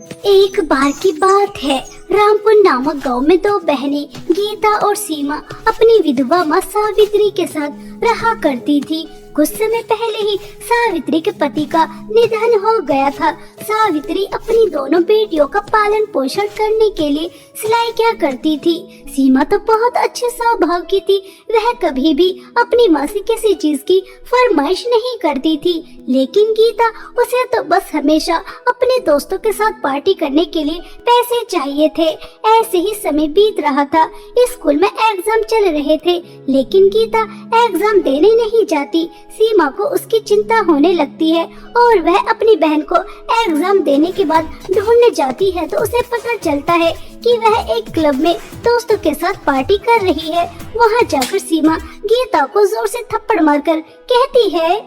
एक बार की बात है, रामपुर नामक गांव में दो बहनें गीता और सीमा अपनी विधवा माँ सावित्री के साथ रहा करती थी। कुछ समय पहले ही सावित्री के पति का निधन हो गया था। सावित्री अपनी दोनों बेटियों का पालन पोषण करने के लिए सिलाई क्या करती थी। सीमा तो बहुत अच्छे स्वभाव की थी, वह कभी भी अपनी माँ से किसी चीज की फरमाइश नहीं करती थी। लेकिन गीता, उसे तो बस हमेशा अपने दोस्तों के साथ पार्टी करने के लिए पैसे चाहिए थे। ऐसे ही समय बीत रहा था। स्कूल में एग्जाम चल रहे थे, लेकिन गीता एग्जाम देने नहीं जाती। सीमा को उसकी चिंता होने लगती है और वह अपनी बहन को एग्जाम देने के बाद ढूंढने जाती है तो उसे पता चलता है कि वह एक क्लब में दोस्तों के साथ पार्टी कर रही है। वहां जाकर सीमा गीता को जोर से थप्पड़ मारकर कहती है,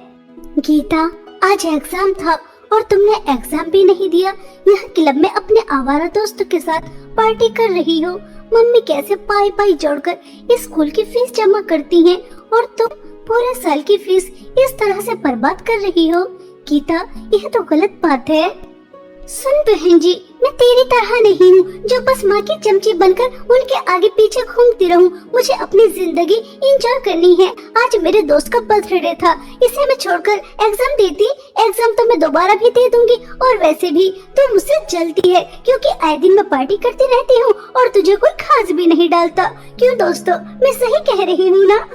गीता, आज एग्जाम था और तुमने एग्जाम भी नहीं दिया। यह क्लब में अपने आवारा दोस्तों के साथ पार्टी कर रही हो। मम्मी कैसे पाई पाई जोड़कर स्कूल की फीस जमा करती हैं और तुम पूरे साल की फीस इस तरह से बर्बाद कर रही हो। गीता, यह तो गलत बात है। सुन बहन जी, मैं तेरी तरह नहीं हूँ जो बस माँ की चमची बनकर उनके आगे पीछे घूमती रहूं। मुझे अपनी जिंदगी एंजॉय करनी है। आज मेरे दोस्त का बर्थडे था, इसे मैं छोड़कर एग्जाम देती। एग्जाम तो मैं दोबारा भी दे दूंगी और वैसे भी तू मुझसे जलती है क्योंकि आए दिन मैं पार्टी करती रहती हूँ और तुझे कोई खास भी नहीं डालता। क्यों दोस्तों, मैं सही कह रही हूँ ना?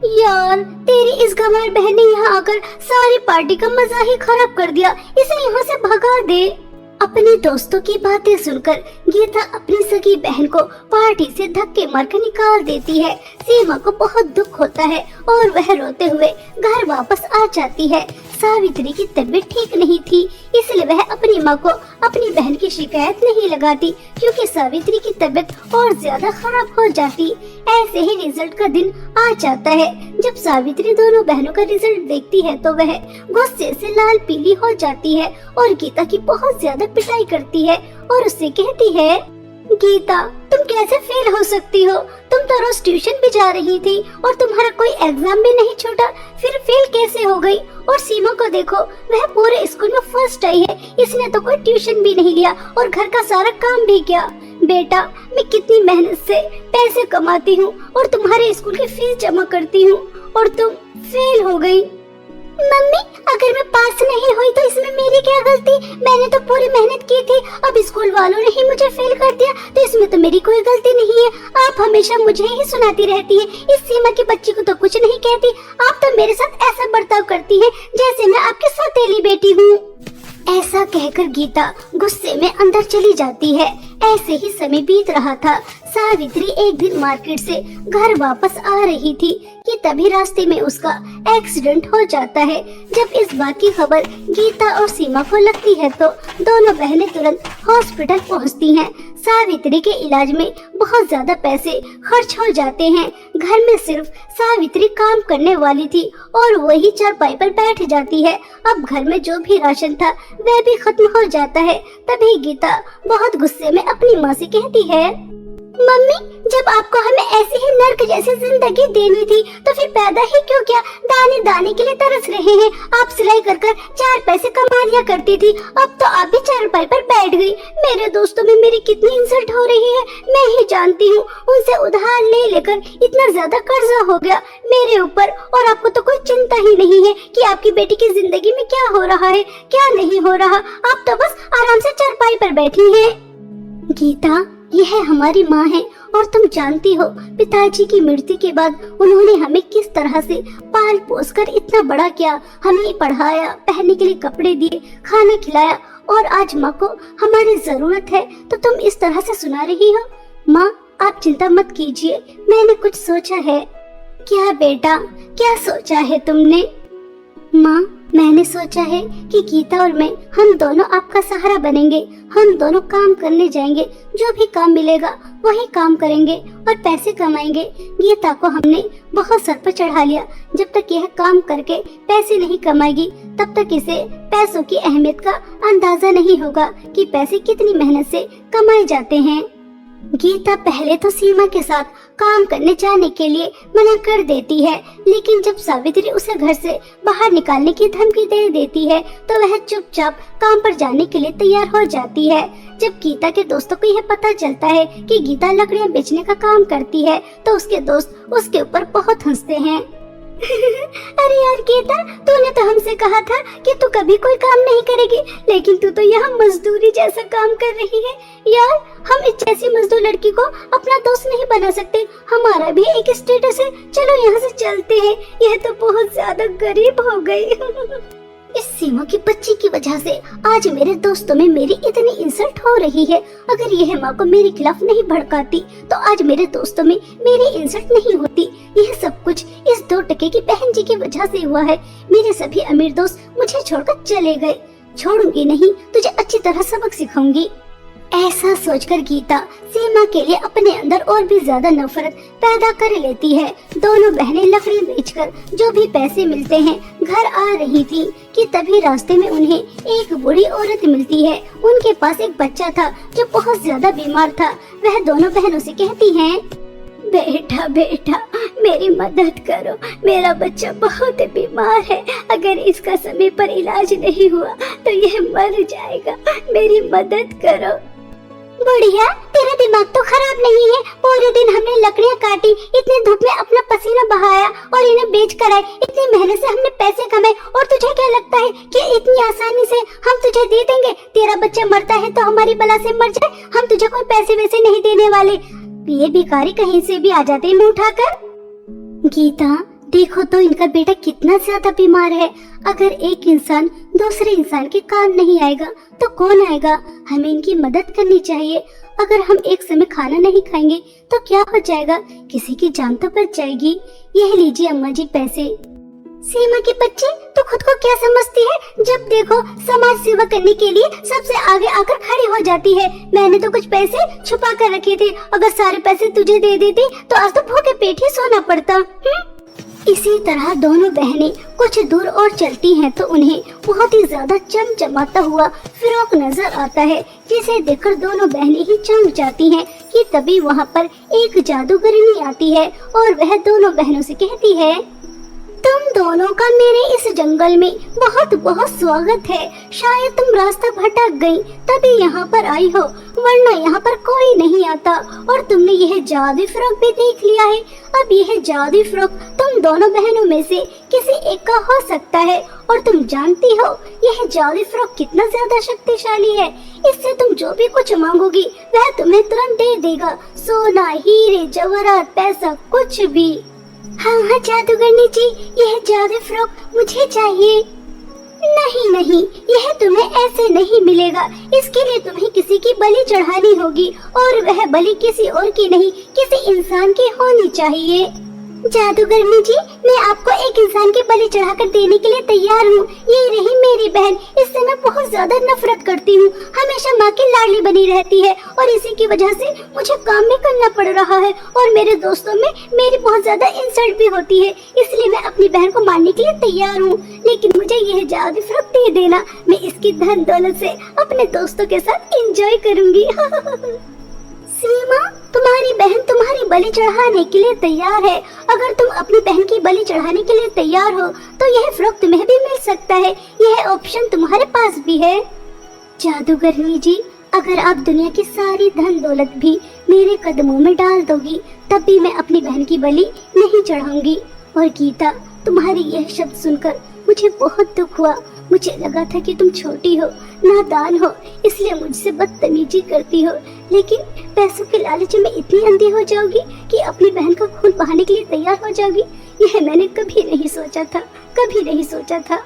यार, तेरी इस गंवार बहन ने यहाँ आकर सारी पार्टी का मजा ही खराब कर दिया। इसे यहाँ से भगा दे। अपने दोस्तों की बातें सुनकर गीता अपनी सगी बहन को पार्टी से धक्के मारकर निकाल देती है। सीमा को बहुत दुख होता है और वह रोते हुए घर वापस आ जाती है। सावित्री की तबीयत ठीक नहीं थी, इसलिए वह अपनी माँ को अपनी बहन की शिकायत नहीं लगाती क्योंकि सावित्री की तबीयत और ज्यादा खराब हो जाती। ऐसे ही रिजल्ट का दिन आ जाता है। जब सावित्री दोनों बहनों का रिजल्ट देखती है तो वह गुस्से से लाल पीली हो जाती है और गीता की बहुत ज्यादा पिटाई करती है और उससे कहती है, गीता, तुम कैसे फेल हो सकती हो? तुम तो रोज ट्यूशन भी जा रही थी और तुम्हारा कोई एग्जाम भी नहीं छूटा, फिर फेल कैसे हो गई? और सीमा को देखो, वह पूरे स्कूल में फर्स्ट आई है। इसने तो कोई ट्यूशन भी नहीं लिया और घर का सारा काम भी किया। बेटा, मैं कितनी मेहनत से पैसे कमाती हूँ और तुम्हारे स्कूल की फीस जमा करती हूँ और तुम फेल हो गई। मम्मी, अगर मैं पास नहीं हुई तो इसमें मेरी क्या गलती? मैंने तो पूरी मेहनत की थी। अब स्कूल वालों ने ही मुझे फेल कर दिया तो इसमें तो मेरी कोई गलती नहीं है। आप हमेशा मुझे ही सुनाती रहती है। इस सीमा की बच्ची को तो कुछ नहीं कहती। आप तो मेरे साथ ऐसा बर्ताव करती है जैसे मैं आपकी सौतेली बेटी हूँ। ऐसा कहकर गीता गुस्से में अंदर चली जाती है। ऐसे ही समय बीत रहा था। सावित्री एक दिन मार्केट से घर वापस आ रही थी कि तभी रास्ते में उसका एक्सीडेंट हो जाता है। जब इस बात की खबर गीता और सीमा को लगती है तो दोनों बहनें तुरंत हॉस्पिटल पहुंचती हैं। सावित्री के इलाज में बहुत ज्यादा पैसे खर्च हो जाते हैं। घर में सिर्फ सावित्री काम करने वाली थी और वही चारपाई पर बैठ जाती है। अब घर में जो भी राशन था वह भी खत्म हो जाता है। तभी गीता बहुत गुस्से में अपनी माँ से कहती है, मम्मी, जब आपको हमें ऐसी ही नर्क जैसी जिंदगी देनी थी तो फिर पैदा ही क्यों किया? दाने दाने के लिए तरस रहे हैं। आप सिलाई कर कर 4 पैसे कमा लिया करती थी, अब तो आप भी चारपाई पर बैठ गई। मेरे दोस्तों में मेरी कितनी इंसल्ट हो रही है मैं ही जानती हूँ। उनसे उधार ले लेकर इतना ज्यादा कर्जा हो गया मेरे ऊपर और आपको तो कोई चिंता ही नहीं है कि आपकी बेटी की जिंदगी में क्या हो रहा है, क्या नहीं हो रहा। आप तो बस आराम से चारपाई पर बैठी है। गीता, यह हमारी माँ है और तुम जानती हो पिताजी की मृत्यु के बाद उन्होंने हमें किस तरह से पाल पोस कर इतना बड़ा किया। हमें पढ़ाया, पहनने के लिए कपड़े दिए, खाना खिलाया और आज माँ को हमारी जरूरत है तो तुम इस तरह से सुना रही हो। माँ, आप चिंता मत कीजिए, मैंने कुछ सोचा है। क्या बेटा, क्या सोचा है तुमने? माँ, मैंने सोचा है कि गीता और मैं, हम दोनों आपका सहारा बनेंगे। हम दोनों काम करने जाएंगे, जो भी काम मिलेगा वही काम करेंगे और पैसे कमाएंगे। गीता को हमने बहुत सर पर चढ़ा लिया। जब तक यह काम करके पैसे नहीं कमाएगी तब तक इसे पैसों की अहमियत का अंदाजा नहीं होगा कि पैसे कितनी मेहनत से कमाए जाते हैं। गीता पहले तो सीमा के साथ काम करने जाने के लिए मना कर देती है। लेकिन जब सावित्री उसे घर से बाहर निकालने की धमकी दे देती है तो वह चुपचाप काम पर जाने के लिए तैयार हो जाती है। जब गीता के दोस्तों को यह पता चलता है कि गीता लकड़ियां बेचने का काम करती है तो उसके दोस्त उसके ऊपर बहुत हंसते हैं। अरे यार गीता, तूने तो हमसे कहा था कि तू कभी कोई काम नहीं करेगी, लेकिन तू तो यहाँ मजदूरी जैसा काम कर रही है। यार, हम इस जैसी मजदूर लड़की को अपना दोस्त नहीं बना सकते। हमारा भी एक स्टेटस है। चलो यहाँ से चलते हैं। यह तो बहुत ज्यादा गरीब हो गई। इस सीमा की बच्ची की वजह से आज मेरे दोस्तों में मेरी इतनी इंसल्ट हो रही है। अगर यह माँ को मेरे खिलाफ नहीं भड़काती तो आज मेरे दोस्तों में मेरी इंसल्ट नहीं होती। यह सब कुछ इस 2 टके की बहन जी की वजह से हुआ है। मेरे सभी अमीर दोस्त मुझे छोड़कर चले गए। छोड़ूंगी नहीं, तुझे अच्छी तरह सबक सिखाऊंगी। ऐसा सोचकर गीता सीमा के लिए अपने अंदर और भी ज्यादा नफरत पैदा कर लेती है। दोनों बहनें लकड़ी बेचकर जो भी पैसे मिलते हैं घर आ रही थी कि तभी रास्ते में उन्हें एक बूढ़ी औरत मिलती है। उनके पास एक बच्चा था जो बहुत ज्यादा बीमार था। वह दोनों बहनों से कहती हैं, बेटा बेटा मेरी मदद करो, मेरा बच्चा बहुत बीमार है। अगर इसका समय पर इलाज नहीं हुआ तो यह मर जाएगा। मेरी मदद करो। बुढ़िया, तेरा दिमाग तो खराब नहीं है। पूरे दिन हमने लकड़ियाँ काटी, इतनी धूप में अपना पसीना बहाया और इन्हें बेच कर आए। इतनी मेहनत से हमने पैसे कमाए और तुझे क्या लगता है कि इतनी आसानी से हम तुझे दे देंगे? तेरा बच्चा मरता है तो हमारी बला से मर जाए, हम तुझे कोई पैसे वैसे नहीं देने वाले। ये भिखारी कहीं से भी आ जाते हैं मुंह उठाकर। गीता, देखो तो इनका बेटा कितना ज्यादा बीमार है। अगर एक इंसान दूसरे इंसान के काम नहीं आएगा तो कौन आएगा? हमें इनकी मदद करनी चाहिए। अगर हम एक समय खाना नहीं खाएंगे तो क्या हो जाएगा? किसी की जान तो बच जाएगी। यह लीजिए अम्मा जी पैसे। सीमा की बच्ची, तो खुद को क्या समझती है? जब देखो समाज सेवा करने के लिए सबसे आगे आकर खड़ी हो जाती है। मैंने तो कुछ पैसे छुपा कर रखे थे। अगर सारे पैसे तुझे दे देती तो आज तो भूखे पेट ही सोना पड़ता। इसी तरह दोनों बहनें कुछ दूर और चलती हैं तो उन्हें बहुत ही ज्यादा चमचमाता हुआ फ्रॉक नजर आता है, जिसे देखकर दोनों बहनें ही चौंक जाती हैं कि तभी वहाँ पर एक जादूगरनी आती है और वह दोनों बहनों से कहती है, तुम दोनों का मेरे इस जंगल में बहुत बहुत स्वागत है। शायद तुम रास्ता भटक गई तभी यहाँ पर आई हो, वरना यहाँ पर कोई नहीं आता। और तुमने यह जादू फ्रॉक भी देख लिया है। अब यह जादू फ्रॉक तुम दोनों बहनों में से किसी एक का हो सकता है। और तुम जानती हो यह जादू फ्रॉक कितना ज्यादा शक्तिशाली है। इससे तुम जो भी कुछ मांगोगी वह तुम्हें तुरंत दे देगा। सोना, हीरे, जवाहरात, पैसा, कुछ भी। हाँ जादूगरनी जी, यह जादू फ्रॉक मुझे चाहिए। नहीं नहीं, यह तुम्हें ऐसे नहीं मिलेगा। इसके लिए तुम्हें किसी की बलि चढ़ानी होगी और वह बलि किसी और की नहीं, किसी इंसान की होनी चाहिए। जादूगरनी जी, मैं आपको एक इंसान की बलि चढ़ाकर देने के लिए तैयार हूँ। ये रही मेरी बहन, इससे मैं बहुत ज्यादा नफरत करती हूँ। हमेशा माँ की लाडली बनी रहती है और इसी की वजह से मुझे काम भी करना पड़ रहा है और मेरे दोस्तों में मेरी बहुत ज्यादा इंसल्ट भी होती है। इसलिए मैं अपनी बहन को मारने के लिए तैयार हूँ, लेकिन मुझे यह जादू फ्रॉक दे देना। मैं इसकी धन दौलत से अपने दोस्तों के साथ एंजॉय करूँगी। सीमा, तुम्हारी बहन तुम्हारी बलि चढ़ाने के लिए तैयार है। अगर तुम अपनी बहन की बलि चढ़ाने के लिए तैयार हो तो यह फ्रॉक तुम्हें भी मिल सकता है। यह ऑप्शन तुम्हारे पास भी है। जादूगरनी जी, अगर आप दुनिया की सारी धन दौलत भी मेरे कदमों में डाल दोगी तब भी मैं अपनी बहन की बलि नहीं चढ़ाऊंगी। और गीता, तुम्हारी यह शब्द सुनकर मुझे बहुत दुख हुआ। मुझे लगा था कि तुम छोटी हो, नादान हो, इसलिए मुझसे बदतमीजी करती हो, लेकिन पैसों के लालच में इतनी अंधी हो जाओगी कि अपनी बहन का खून बहाने के लिए तैयार हो जाओगी। यह मैंने कभी नहीं सोचा था, कभी नहीं सोचा था।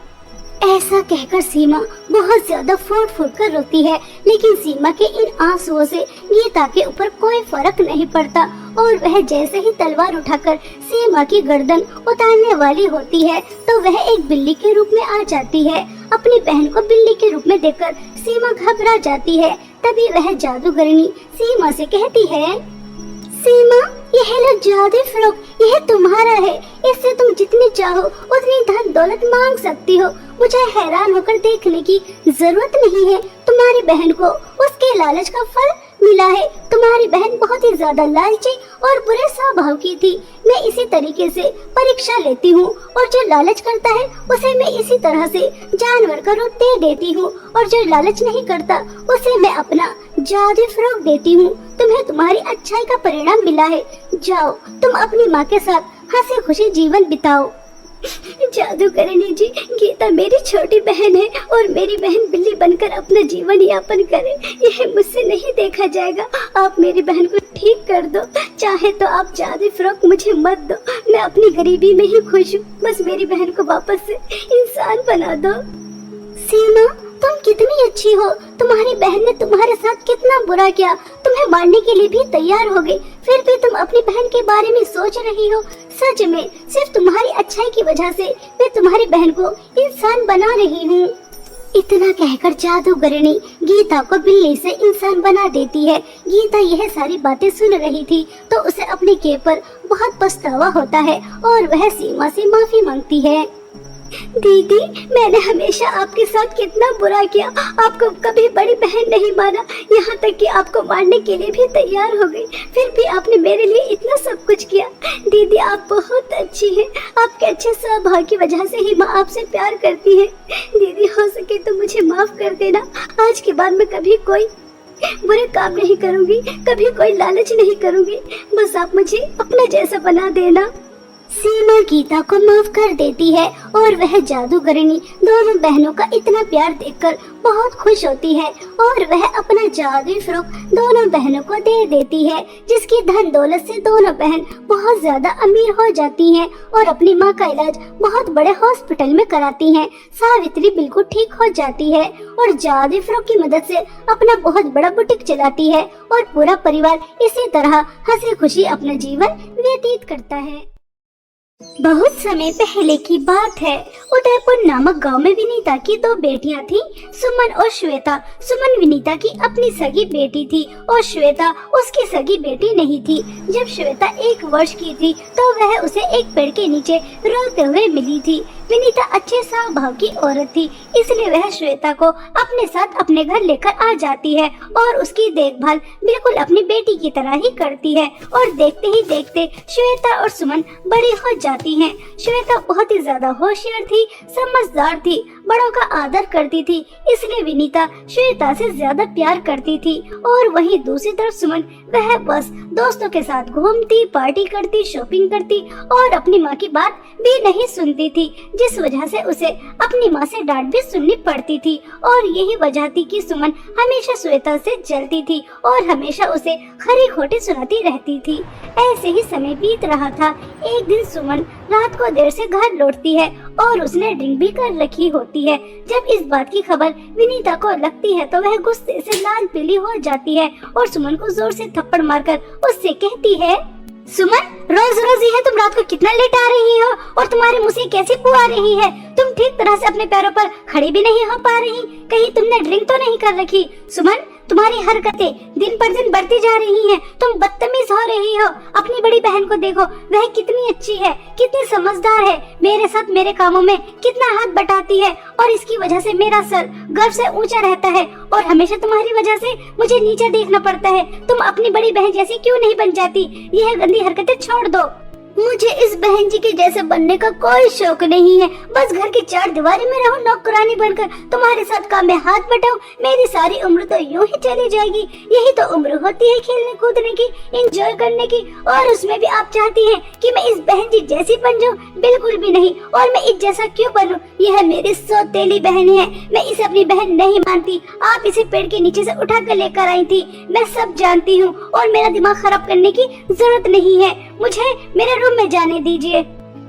ऐसा कहकर सीमा बहुत ज्यादा फूट फूट कर रोती है, लेकिन सीमा के इन आंसुओं से गीता के ऊपर कोई फर्क नहीं पड़ता और वह जैसे ही तलवार उठाकर सीमा की गर्दन उतारने वाली होती है तो वह एक बिल्ली के रूप में आ जाती है। अपनी बहन को बिल्ली के रूप में देखकर सीमा घबरा जाती है। तभी वह जादूगरनी सीमा से कहती है, सीमा, यह लो जादू फ्रॉक, यह तुम्हारा है। इससे तुम जितनी चाहो उतनी धन दौलत मांग सकती हो। मुझे हैरान होकर देखने की जरूरत नहीं है। तुम्हारी बहन को उसके लालच का फल मिला है। तुम्हारी बहन बहुत ही ज्यादा लालची और बुरे स्वभाव की थी। मैं इसी तरीके से परीक्षा लेती हूँ और जो लालच करता है उसे मैं इसी तरह से जानवर का रूप दे देती हूँ और जो लालच नहीं करता उसे मैं अपना जादू फ्रॉक देती हूँ। तुम्हें तुम्हारी अच्छाई का परिणाम मिला है। जाओ तुम अपनी माँ के साथ हंसी खुशी जीवन बिताओ। जादूगरनी जी, गीता मेरी छोटी बहन है और मेरी बहन बिल्ली बनकर अपना जीवन यापन करे, यह मुझसे नहीं देखा जाएगा। आप मेरी बहन को ठीक कर दो। चाहे तो आप जादू फ्रॉक मुझे मत दो, मैं अपनी गरीबी में ही खुश हूँ। बस मेरी बहन को वापस से इंसान बना दो। सीमा, तुम कितनी अच्छी हो। तुम्हारी बहन ने तुम्हारे साथ कितना बुरा किया, तुम्हें मारने के लिए भी तैयार हो गई, फिर भी तुम अपनी बहन के बारे में सोच रही हो। सच में सिर्फ तुम्हारी अच्छाई की वजह से मैं तुम्हारी बहन को इंसान बना रही हूँ। इतना कहकर जादूगरनी गीता को बिल्ली से इंसान बना देती है। गीता यह सारी बातें सुन रही थी तो उसे अपने किए पर बहुत पछतावा होता है और वह सीमा से माफी मांगती है। दीदी, मैंने हमेशा आपके साथ कितना बुरा किया, आपको कभी बड़ी बहन नहीं माना, यहाँ तक कि आपको मारने के लिए भी तैयार हो गई, फिर भी आपने मेरे लिए इतना सब कुछ किया। दीदी, आप बहुत अच्छी हैं, आपके अच्छे स्वभाव की वजह से ही माँ आपसे प्यार करती है। दीदी, हो सके तो मुझे माफ कर देना। आज के बाद मैं कभी कोई बुरे काम नहीं करूँगी, कभी कोई लालच नहीं करूँगी, बस आप मुझे अपना जैसा बना देना। सीमा गीता को माफ कर देती है और वह जादूगरनी दोनों बहनों का इतना प्यार देखकर बहुत खुश होती है और वह अपना जादुई फ्रॉक दोनों बहनों को दे देती है, जिसकी धन दौलत से दोनों बहन बहुत ज्यादा अमीर हो जाती हैं और अपनी माँ का इलाज बहुत बड़े हॉस्पिटल में कराती हैं। सावित्री बिल्कुल ठीक हो जाती है और जादुई फ्रॉक की मदद से अपना बहुत बड़ा बुटीक चलाती है और पूरा परिवार इसी तरह हंसी खुशी अपना जीवन व्यतीत करता है। बहुत समय पहले की बात है। उदयपुर नामक गांव में विनीता की दो बेटियां थीं, सुमन और श्वेता। सुमन विनीता की अपनी सगी बेटी थी और श्वेता उसकी सगी बेटी नहीं थी। जब श्वेता 1 वर्ष की थी तो वह उसे एक पेड़ के नीचे रोते हुए मिली थी। विनीता अच्छे स्वभाव की औरत थी, इसलिए वह श्वेता को अपने साथ अपने घर लेकर आ जाती है और उसकी देखभाल बिल्कुल अपनी बेटी की तरह ही करती है। और देखते ही देखते श्वेता और सुमन बड़ी हो जाती हैं। श्वेता बहुत ही ज्यादा होशियार थी, समझदार थी, बड़ों का आदर करती थी, इसलिए विनीता श्वेता से ज्यादा प्यार करती थी। और वहीं दूसरी तरफ सुमन, वह बस दोस्तों के साथ घूमती, पार्टी करती, शॉपिंग करती और अपनी माँ की बात भी नहीं सुनती थी, जिस वजह से उसे अपनी माँ से डांट भी सुननी पड़ती थी। और यही वजह थी कि सुमन हमेशा श्वेता से जलती थी और हमेशा उसे खरी खोटी सुनाती रहती थी। ऐसे ही समय बीत रहा था। एक दिन सुमन रात को देर से घर लौटती है और उसने ड्रिंक भी कर रखी होती है। जब इस बात की खबर विनीता को लगती है तो वह गुस्से से लाल पीली हो जाती है और सुमन को जोर से थप्पड़ मारकर उससे कहती है, सुमन, रोज रोज यह तुम रात को कितना लेट आ रही हो और तुम्हारे मुंह से कैसी बू आ रही है? तुम ठीक तरह से अपने पैरों पर खड़ी भी नहीं हो पा रही, कहीं तुमने ड्रिंक तो नहीं कर रखी? सुमन, तुम्हारी हरकतें दिन पर दिन बढ़ती जा रही हैं, तुम बदतमीज हो रही हो। अपनी बड़ी बहन को देखो, वह कितनी अच्छी है, कितनी समझदार है, मेरे साथ मेरे कामों में कितना हाथ बटाती है और इसकी वजह से मेरा सर गर्व से ऊंचा रहता है और हमेशा तुम्हारी वजह से मुझे नीचे देखना पड़ता है। तुम अपनी बड़ी बहन जैसी क्यों नहीं बन जाती? यह गंदी हरकतें छोड़ दो। मुझे इस बहन जी के जैसे बनने का कोई शौक नहीं है, बस घर की 4 दीवारी में रहूं नौकरानी बनकर, तुम्हारे साथ काम में हाथ बटाऊं, मेरी सारी उम्र तो यूं ही चली जाएगी। यही तो उम्र होती है खेलने कूदने की, एंजॉय करने की, और उसमें भी आप चाहती हैं कि मैं इस बहन जी जैसी बन जाऊं? बिल्कुल भी नहीं। और मैं इस जैसा क्यों बनूं? यह मेरी सौतेली बहन है, मैं इसे अपनी बहन नहीं मानती। आप इसे पेड़ के नीचे से उठा कर लेकर आई थी, मैं सब जानती हूँ और मेरा दिमाग खराब करने की जरूरत नहीं है। मुझे मेरे रूम में जाने दीजिए।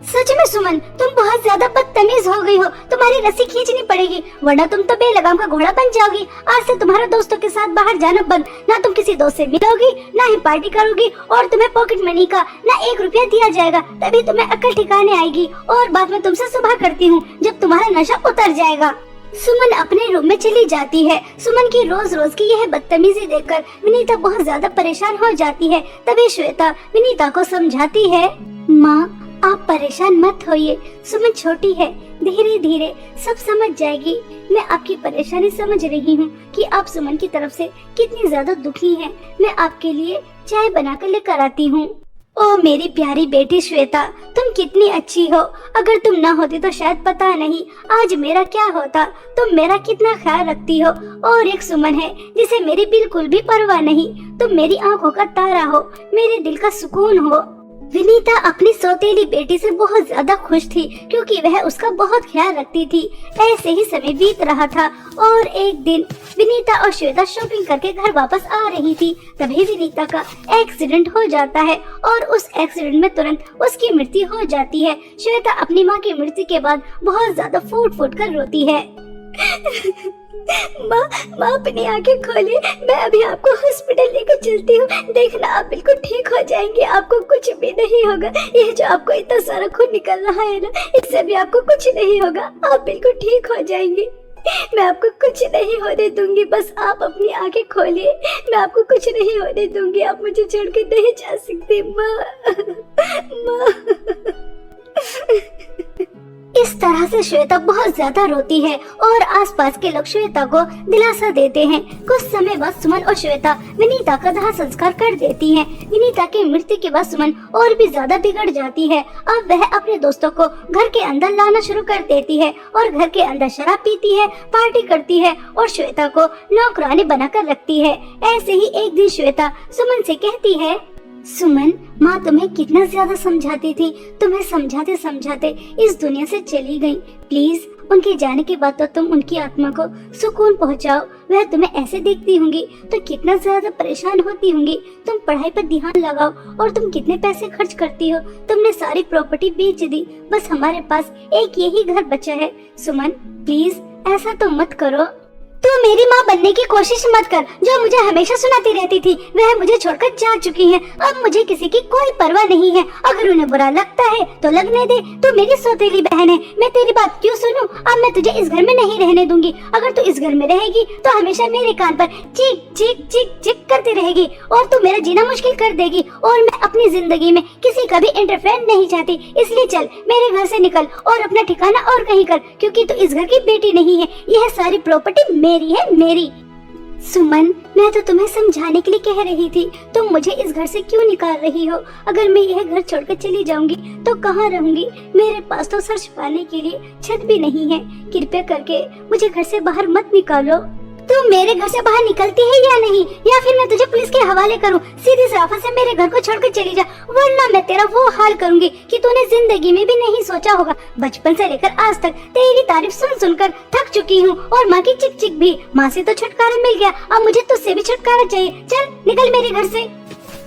सच में सुमन, तुम बहुत ज्यादा बदतमीज हो गई हो, तुम्हारी रस्सी खींचनी पड़ेगी वरना तुम तो बेलगाम का घोड़ा बन जाओगी। आज से तुम्हारे दोस्तों के साथ बाहर जाना बंद, ना तुम किसी दोस्त से मिलोगी, ना ही पार्टी करोगी और तुम्हें पॉकेट मनी का ना 1 रुपया दिया जाएगा, तभी तुम्हें अक्ल ठिकाने आएगी। और बाद में तुमसे सुबह करती हूँ जब तुम्हारा नशा उतर जाएगा। सुमन अपने रूम में चली जाती है। सुमन की रोज रोज की यह बदतमीजी देखकर विनीता बहुत ज्यादा परेशान हो जाती है। तभी श्वेता विनीता को समझाती है, माँ आप परेशान मत होइए, सुमन छोटी है, धीरे धीरे सब समझ जाएगी। मैं आपकी परेशानी समझ रही हूँ कि आप सुमन की तरफ से कितनी ज्यादा दुखी हैं। मैं आपके लिए चाय बनाकर लेकर आती हूँ। ओ मेरी प्यारी बेटी श्वेता, तुम कितनी अच्छी हो। अगर तुम ना होती तो शायद पता नहीं आज मेरा क्या होता। तुम मेरा कितना ख्याल रखती हो। और एक सुमन है जिसे मेरी बिल्कुल भी परवाह नहीं। तुम मेरी आंखों का तारा हो, मेरे दिल का सुकून हो। विनीता अपनी सौतेली बेटी से बहुत ज्यादा खुश थी क्योंकि वह उसका बहुत ख्याल रखती थी। ऐसे ही समय बीत रहा था और एक दिन विनीता और श्वेता शॉपिंग करके घर वापस आ रही थी। तभी विनीता का एक्सीडेंट हो जाता है और उस एक्सीडेंट में तुरंत उसकी मृत्यु हो जाती है। श्वेता अपनी माँ की मृत्यु के बाद बहुत ज्यादा फूट फूट कर रोती है। माँ अपनी आंखें खोलिए, मैं अभी आपको हॉस्पिटल लेकर चलती हूँ। देखना आप बिल्कुल ठीक हो जाएंगे, आपको कुछ भी नहीं होगा। ये जो आपको इतना सारा खून निकल रहा है ना, इससे भी आपको कुछ नहीं होगा। आप बिल्कुल ठीक हो जाएंगे। मैं आपको कुछ नहीं होने दूंगी, बस आप अपनी आंखें खोलिए। मैं आपको कुछ नहीं होने दूंगी, आप मुझे छोड़ के नहीं जा सकती माँ। इस तरह से श्वेता बहुत ज्यादा रोती है और आसपास के लोग श्वेता को दिलासा देते हैं। कुछ समय बाद सुमन और श्वेता विनीता का दाह संस्कार कर देती हैं। विनीता की मृत्यु के बाद सुमन और भी ज्यादा बिगड़ जाती है। अब वह अपने दोस्तों को घर के अंदर लाना शुरू कर देती है और घर के अंदर शराब पीती है, पार्टी करती है और श्वेता को नौकरानी बनाकर रखती है। ऐसे ही एक दिन श्वेता सुमन से कहती है, सुमन, माँ तुम्हें कितना ज्यादा समझाती थी, तुम्हें समझाते समझाते इस दुनिया से चली गई। प्लीज उनके जाने के बाद तो तुम उनकी आत्मा को सुकून पहुँचाओ। वह तुम्हें ऐसे देखती होंगी तो कितना ज्यादा परेशान होती होंगी। तुम पढ़ाई पर ध्यान लगाओ। और तुम कितने पैसे खर्च करती हो, तुमने सारी प्रॉपर्टी बेच दी, बस हमारे पास एक यही घर बचा है। सुमन प्लीज ऐसा तो मत करो। तू मेरी माँ बनने की कोशिश मत कर। जो मुझे हमेशा सुनाती रहती थी वह मुझे छोड़कर जा चुकी है। अब मुझे किसी की कोई परवाह नहीं है। अगर उन्हें बुरा लगता है तो लगने दे। तू मेरी सौतेली बहन है, मैं तेरी बात क्यों सुनूं? अब मैं तुझे इस घर में नहीं रहने दूंगी। अगर तू इस घर में रहेगी तो हमेशा मेरे कान पर चीख चीख चीख चीख करती रहेगी और तू मेरा जीना मुश्किल कर देगी। और मैं अपनी जिंदगी में किसी का भी इंटरफेयर नहीं चाहती। इसलिए चल मेरे घर से निकल और अपना ठिकाना और कहीं कर, क्योंकि तू इस घर की बेटी नहीं है। यह सारी प्रॉपर्टी मेरी है, मेरी। सुमन, मैं तो तुम्हें समझाने के लिए कह रही थी, तुम मुझे इस घर से क्यों निकाल रही हो? अगर मैं यह घर छोड़कर चली जाऊंगी तो कहाँ रहूंगी? मेरे पास तो सर छुपाने के लिए छत भी नहीं है। कृपया करके मुझे घर से बाहर मत निकालो। तू मेरे घर से बाहर निकलती है या नहीं, या फिर मैं तुझे पुलिस के हवाले करूं? सीधी सराफत से मेरे घर को छोड़कर चली जा, वरना मैं तेरा वो हाल करूंगी कि तूने जिंदगी में भी नहीं सोचा होगा। बचपन से लेकर आज तक तेरी तारीफ सुन सुनकर थक चुकी हूँ और माँ की चिक चिक भी। माँ से तो छुटकारा मिल गया, अब मुझे तुझसे भी छुटकारा चाहिए। चल निकल मेरे घर से।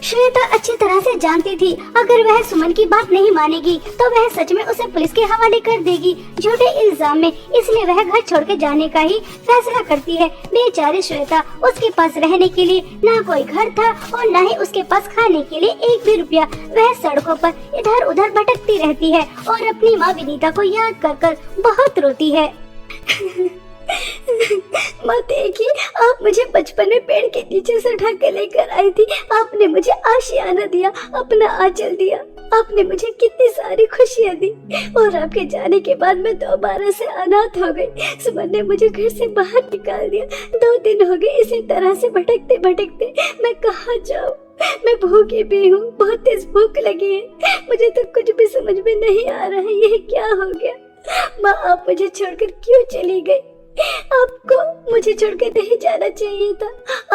श्वेता अच्छी तरह से जानती थी अगर वह सुमन की बात नहीं मानेगी तो वह सच में उसे पुलिस के हवाले कर देगी झूठे इल्जाम में। इसलिए वह घर छोड़ के जाने का ही फैसला करती है। बेचारी श्वेता, उसके पास रहने के लिए ना कोई घर था और ना ही उसके पास खाने के लिए एक भी रुपया। वह सड़कों पर इधर उधर भटकती रहती है और अपनी माँ विनीता को याद कर कर बहुत रोती है। माँ देखिए, आप मुझे बचपन में पेड़ के नीचे से उठा के लेकर आई थी। आपने मुझे आशियाना दिया, अपना आंचल दिया। आपने मुझे कितनी सारी खुशियाँ दी और आपके जाने के बाद मैं दोबारा से अनाथ हो गई। सुमन ने मुझे घर से बाहर निकाल दिया। 2 दिन हो गए इसी तरह से भटकते भटकते। मैं कहाँ जाऊँ? मैं भूखी भी हूँ, बहुत तेज भूख लगी है। मुझे तो कुछ भी समझ में नहीं आ रहा है, ये क्या हो गया? माँ, आप मुझे छोड़कर क्यों चली गई? आपको मुझे छोड़ के नहीं जाना चाहिए था।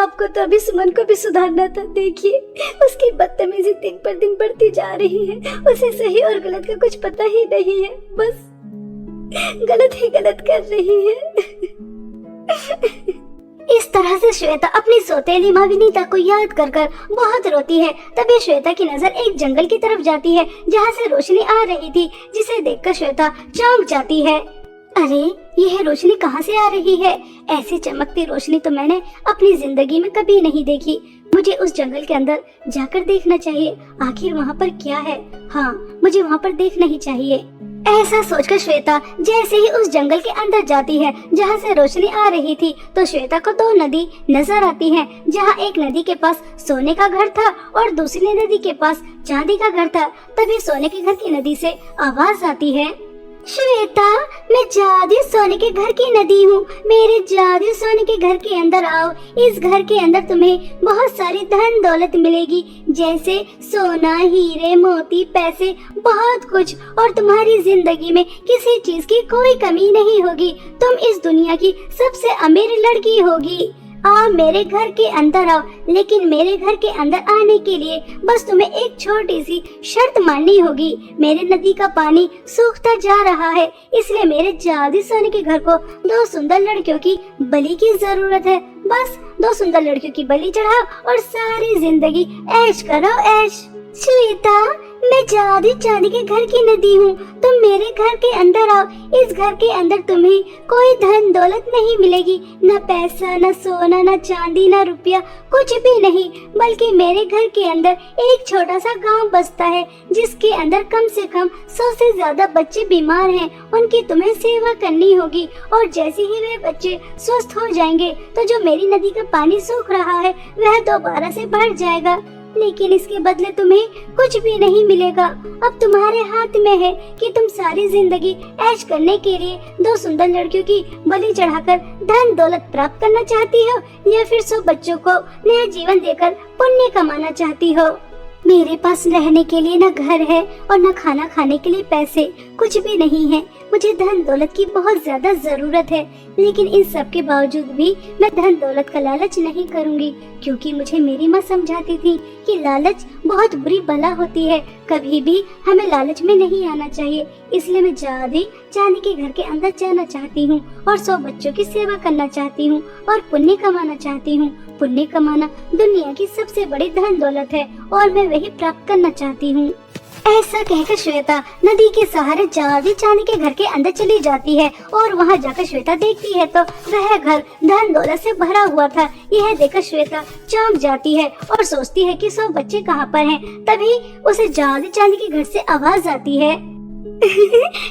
आपको तो अभी सुमन को भी सुधारना था। देखिए, उसकी बदतमीजी दिन पर दिन बढ़ती जा रही है। उसे सही और गलत का कुछ पता ही नहीं है, बस गलत ही गलत कर रही है। इस तरह से श्वेता अपनी सौतेली माँ विनीता को याद कर कर बहुत रोती है। तभी श्वेता की नजर एक जंगल की तरफ जाती है जहाँ से रोशनी आ रही थी, जिसे देखकर श्वेता चौंक जाती है। अरे, यह रोशनी कहाँ से आ रही है? ऐसी चमकती रोशनी तो मैंने अपनी जिंदगी में कभी नहीं देखी। मुझे उस जंगल के अंदर जाकर देखना चाहिए, आखिर वहाँ पर क्या है। हाँ, मुझे वहाँ पर देखना ही चाहिए। ऐसा सोचकर श्वेता जैसे ही उस जंगल के अंदर जाती है जहाँ से रोशनी आ रही थी, तो श्वेता को 2 नदी नजर आती हैं, जहाँ एक नदी के पास सोने का घर था और दूसरी नदी के पास चांदी का घर था। तभी सोने के घर की नदी से आवाज आती है, श्वेता, मैं जादू सोने के घर की नदी हूँ। मेरे जादू सोने के घर के अंदर आओ। इस घर के अंदर तुम्हें बहुत सारी धन दौलत मिलेगी, जैसे सोना, हीरे, मोती, पैसे, बहुत कुछ। और तुम्हारी जिंदगी में किसी चीज की कोई कमी नहीं होगी। तुम इस दुनिया की सबसे अमीर लड़की होगी। आओ मेरे घर के अंदर आओ, लेकिन मेरे घर के अंदर आने के लिए बस तुम्हें एक छोटी सी शर्त माननी होगी। मेरे नदी का पानी सूखता जा रहा है, इसलिए मेरे जादू सोने के घर को 2 सुंदर लड़कियों की बलि की जरूरत है। बस 2 सुंदर लड़कियों की बलि चढ़ाओ और सारी जिंदगी ऐश करो, ऐश। श्वेता, मैं जादू चांदी के घर की नदी हूँ। तुम मेरे घर के अंदर आओ। इस घर के अंदर तुम्हें कोई धन दौलत नहीं मिलेगी, न पैसा, न सोना, न चांदी, न रुपया, कुछ भी नहीं। बल्कि मेरे घर के अंदर एक छोटा सा गांव बसता है, जिसके अंदर कम से कम 100 से ज्यादा बच्चे बीमार हैं। उनकी तुम्हें सेवा करनी होगी, और जैसे ही वे बच्चे स्वस्थ हो जाएंगे तो जो मेरी नदी का पानी सूख रहा है वह दोबारा से भर जाएगा। लेकिन इसके बदले तुम्हें कुछ भी नहीं मिलेगा। अब तुम्हारे हाथ में है कि तुम सारी जिंदगी ऐश करने के लिए 2 सुंदर लड़कियों की बलि चढ़ाकर धन दौलत प्राप्त करना चाहती हो, या फिर 100 बच्चों को नया जीवन देकर पुण्य कमाना चाहती हो। मेरे पास रहने के लिए न घर है और न खाना खाने के लिए पैसे, कुछ भी नहीं है। मुझे धन दौलत की बहुत ज्यादा जरूरत है, लेकिन इन सब के बावजूद भी मैं धन दौलत का लालच नहीं करूंगी, क्योंकि मुझे मेरी माँ समझाती थी कि लालच बहुत बुरी बला होती है। कभी भी हमें लालच में नहीं आना चाहिए। इसलिए मैं जादू चांदी के घर के अंदर जाना चाहती हूँ और 100 बच्चों की सेवा करना चाहती हूँ और पुण्य कमाना चाहती हूँ। पुण्य कमाना दुनिया की सबसे बड़ी धन दौलत है और मैं वही प्राप्त करना चाहती हूँ। ऐसा कहकर श्वेता नदी के सहारे जादू चांदी के घर के अंदर चली जाती है, और वहाँ जाकर श्वेता देखती है तो वह घर धन दौलत से भरा हुआ था। यह देखकर श्वेता चौंक जाती है और सोचती है कि 100 बच्चे कहाँ पर हैं। तभी उसे जादू चांदी के घर से आवाज आती है,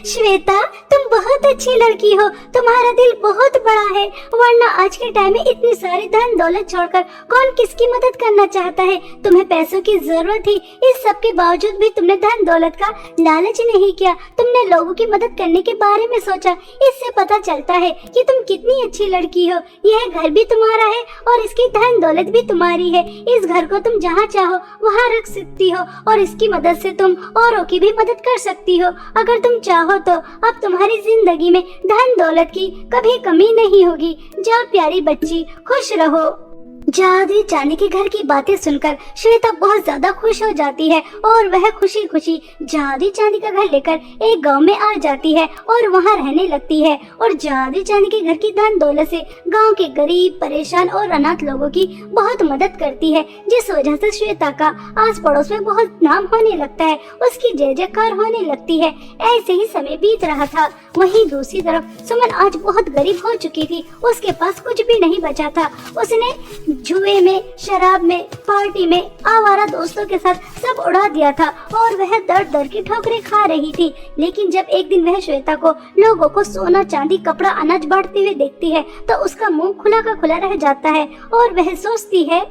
श्वेता, तुम बहुत अच्छी लड़की हो। तुम्हारा दिल बहुत बड़ा है, वरना आज के टाइम में इतनी सारी धन दौलत छोड़कर कौन किसकी मदद करना चाहता है। तुम्हें पैसों की जरूरत थी, इस सब के बावजूद भी तुमने धन दौलत का लालच नहीं किया। तुमने लोगों की मदद करने के बारे में सोचा। इससे पता चलता है कि तुम कितनी अच्छी लड़की हो। यह घर भी तुम्हारा है और इसकी धन दौलत भी तुम्हारी है। इस घर को तुम जहाँ चाहो वहाँ रख सकती हो, और इसकी मदद से तुम औरों की भी मदद कर सकती हो। अगर तुम चाहो तो अब तुम्हारी जिंदगी में धन दौलत की कभी कमी नहीं होगी। जाओ प्यारी बच्ची, खुश रहो। जादू चांदी के घर की बातें सुनकर श्वेता बहुत ज्यादा खुश हो जाती है, और वह खुशी खुशी जादू चांदी का घर लेकर एक गांव में आ जाती है और वहां रहने लगती है। और जादू चांदी के घर की धन दौलत से गांव के गरीब, परेशान और अनाथ लोगों की बहुत मदद करती है, जिस वजह से श्वेता का आस पड़ोस में बहुत नाम होने लगता है। उसकी जय जयकार होने लगती है। ऐसे ही समय बीत रहा था। वहीं दूसरी तरफ सुमन आज बहुत गरीब हो चुकी थी। उसके पास कुछ भी नहीं बचा था। उसने जुए में, शराब में, पार्टी में, आवारा दोस्तों के साथ सब उड़ा दिया था, और वह दर दर की ठोकरें खा रही थी। लेकिन जब एक दिन वह श्वेता को लोगों को सोना, चांदी, कपड़ा, अनाज बांटते हुए देखती है तो उसका मुंह खुला का खुला रह जाता है, और वह सोचती है,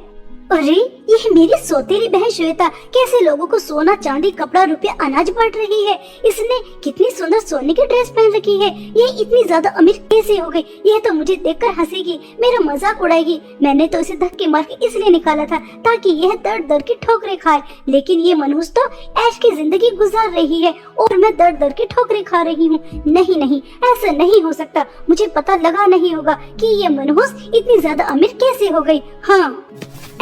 अरे यह मेरी सौतेली बहन श्वेता कैसे लोगों को सोना, चांदी, कपड़ा, रुपया, अनाज बांट रही है। इसने कितनी सुंदर सोने की ड्रेस पहन रखी है। यह इतनी ज्यादा अमीर कैसे हो गई। यह तो मुझे देखकर हंसेगी, मेरा मजाक उड़ाएगी। मैंने तो इसे धक्के मार के इसलिए निकाला था ताकि यह दर दर की ठोकरें खाए, लेकिन ये मनहूस तो ऐश की जिंदगी गुजार रही है और मैं दर दर की ठोकरें खा रही हूँ। नहीं नहीं, ऐसा नहीं हो सकता। मुझे पता लगा नहीं होगा कि ये मनहूस इतनी ज्यादा अमीर कैसे हो गई। हाँ,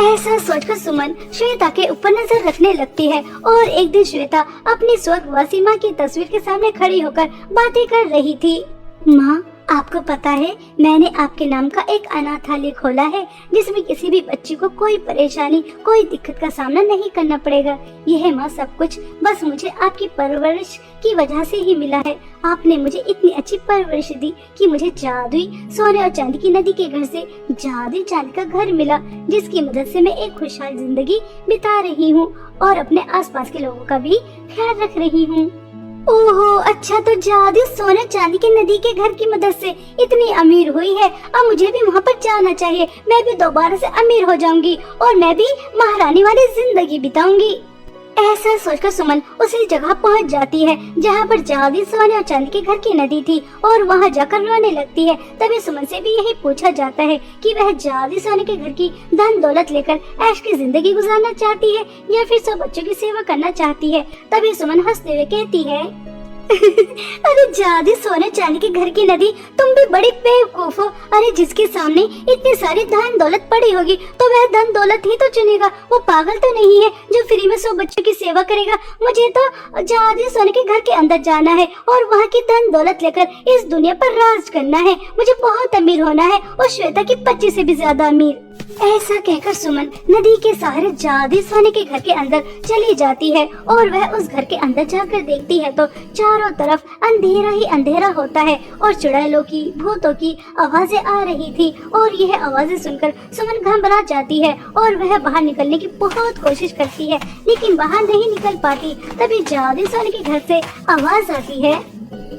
ऐसा सोचकर सुमन श्वेता के ऊपर नजर रखने लगती है, और एक दिन श्वेता अपनी स्वर्गवासी माँ की तस्वीर के सामने खड़ी होकर बातें कर रही थी। माँ, आपको पता है मैंने आपके नाम का एक अनाथालय खोला है, जिसमें किसी भी बच्ची को कोई परेशानी, कोई दिक्कत का सामना नहीं करना पड़ेगा। यह माँ सब कुछ बस मुझे आपकी परवरिश की वजह से ही मिला है। आपने मुझे इतनी अच्छी परवरिश दी कि मुझे जादुई सोने और चांदी की नदी के घर से जादुई चांदी का घर मिला, जिसकी मदद से मैं एक खुशहाल जिंदगी बिता रही हूँ और अपने आसपास के लोगों का भी ख्याल रख रही हूँ। ओहो, अच्छा, तो जादू सोने चांदी की नदी के घर की मदद से इतनी अमीर हुई है। अब मुझे भी वहाँ पर जाना चाहिए। मैं भी दोबारा से अमीर हो जाऊंगी और मैं भी महारानी वाली जिंदगी बिताऊंगी। ऐसा सोचकर सुमन उसी जगह पहुंच जाती है जहां पर जादू सोने और चांदी के घर की नदी थी और वहां जाकर रोने लगती है। तभी सुमन से भी यही पूछा जाता है कि वह जादू सोने के घर की धन दौलत लेकर ऐश की जिंदगी गुजारना चाहती है या फिर सब बच्चों की सेवा करना चाहती है। तभी सुमन हंसते हुए कहती है अरे जादू सोने चांदी के घर की नदी, तुम भी बड़ी बेवकूफ हो। अरे जिसके सामने इतनी सारी धन दौलत पड़ी होगी तो वह धन दौलत ही तो चुनेगा। वो पागल तो नहीं है जो फ्री में 100 बच्चों की सेवा करेगा। मुझे तो जादू सोने के घर के अंदर जाना है और वहाँ की धन दौलत लेकर इस दुनिया पर राज करना है। मुझे बहुत अमीर होना है और श्वेता की 25 से भी ज्यादा अमीर। ऐसा कहकर सुमन नदी के सहारे जादू सोने के घर के अंदर चली जाती है और वह उस घर के अंदर जाकर देखती है तो चारों तरफ अंधेरा ही अंधेरा होता है और चुड़ैलों की, भूतों की आवाजें आ रही थी और यह आवाजें सुनकर सुमन घबरा जाती है और वह बाहर निकलने की बहुत कोशिश करती है लेकिन बाहर नहीं निकल पाती। तभी जादू सोने के घर से आवाज आती है,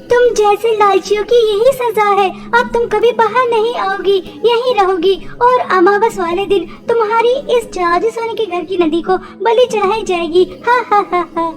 तुम जैसे लालचियों की यही सजा है। अब तुम कभी बाहर नहीं आओगी, यहीं रहोगी और अमावस वाले दिन तुम्हारी इस जादू सोने के घर की नदी को बलि चढ़ाई जाएगी। हा हा हा हा।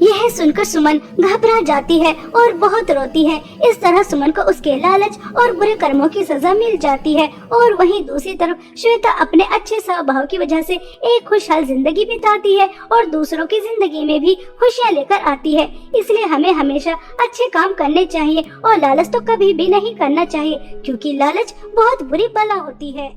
यह सुनकर सुमन घबरा जाती है और बहुत रोती है। इस तरह सुमन को उसके लालच और बुरे कर्मों की सजा मिल जाती है और वहीं दूसरी तरफ श्वेता अपने अच्छे स्वभाव की वजह से एक खुशहाल जिंदगी बिताती है और दूसरों की जिंदगी में भी खुशियाँ लेकर आती है। इसलिए हमें हमेशा अच्छे काम करने चाहिए और लालच तो कभी भी नहीं करना चाहिए क्योंकि लालच बहुत बुरी बला होती है।